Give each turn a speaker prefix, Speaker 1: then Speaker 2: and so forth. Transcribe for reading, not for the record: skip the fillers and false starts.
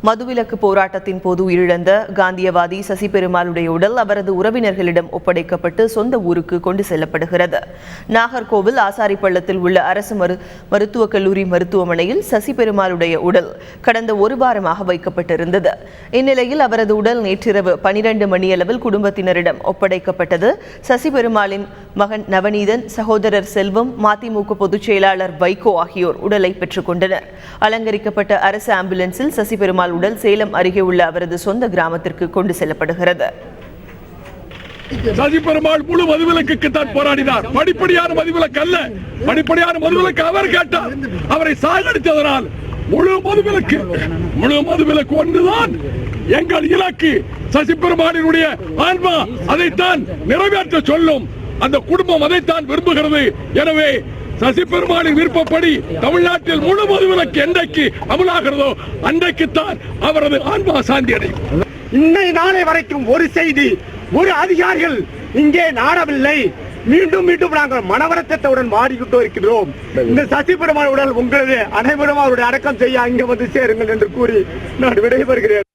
Speaker 1: மதுவிலக்கு போராட்டத்தின் போது உயிரிழந்த காந்தியவாதி சசி பெருமாளுடைய உடல் அவரது உறவினர்களிடம் ஒப்படைக்கப்பட்டு சொந்த ஊருக்கு கொண்டு செல்லப்படுகிறது. நாகர்கோவில் ஆசாரிப்பள்ளத்தில் உள்ள அரசு மருத்துவக் கல்லூரி மருத்துவமனையில் சசி பெருமாளுடைய உடல் கடந்த ஒரு வாரமாக வைக்கப்பட்டிருந்தது. இந்நிலையில் அவரது உடல் நேற்றிரவு 12 மணியளவில் குடும்பத்தினரிடம் ஒப்படைக்கப்பட்டது. சசி பெருமாளின் மகன் நவநீதன், சகோதரர் செல்வம், மதிமுக பொதுச் செயலாளர் வைகோ ஆகியோர் உடலை பெற்றுக் கொண்டனர். அலங்கரிக்கப்பட்ட அரசு ஆம்புலன்ஸில் சசி பெருமாள் உடல் சேலம் அருகே உள்ள அவரது சொந்த கிராமத்திற்கு கொண்டு செல்லப்படுகிறது.
Speaker 2: சசி பெருமாள் முழு மதுவிலக்குக்கு தான் போராடினார். படிப்படியான மதுவிலக்கு அல்ல, படிப்படியான மதுவிலக்கு அவர் கேட்டார். அவரை சாகடித்ததனால் முழு மதுவிலக்கு ஒன்றுதான் எங்கள் இலக்கு. சசி பெருமாளினுடைய ஆன்மா அதைத்தான் நிறைவேற்ற சொல்லும். அந்த குடும்பம் அதைத்தான் விரும்புகிறது. எனவே சசி பெருமாளின் விருப்பப்படி தமிழ்நாட்டில் முழு மதுவிலக்கு என்றைக்கு அமலாகிறதோ அன்றைக்குத்தான் அவரது ஆன்மா சாந்தி அடையும்.
Speaker 3: இன்னைய நாளை வரைக்கும் ஒரு செய்தி, ஒரு அதிகாரிகள் இங்கே நாடவில்லை. மீண்டும் நாங்கள் மனவரத்தத்துடன் மாறிக்கிட்டு இருக்கிறோம். இந்த சசி பெருமாள் உடல் உங்களது அனைவரும் அவருடைய அடக்கம் செய்ய இங்கே வந்து சேருங்கள் என்று கூறி நான் விடைபெறுகிறேன்.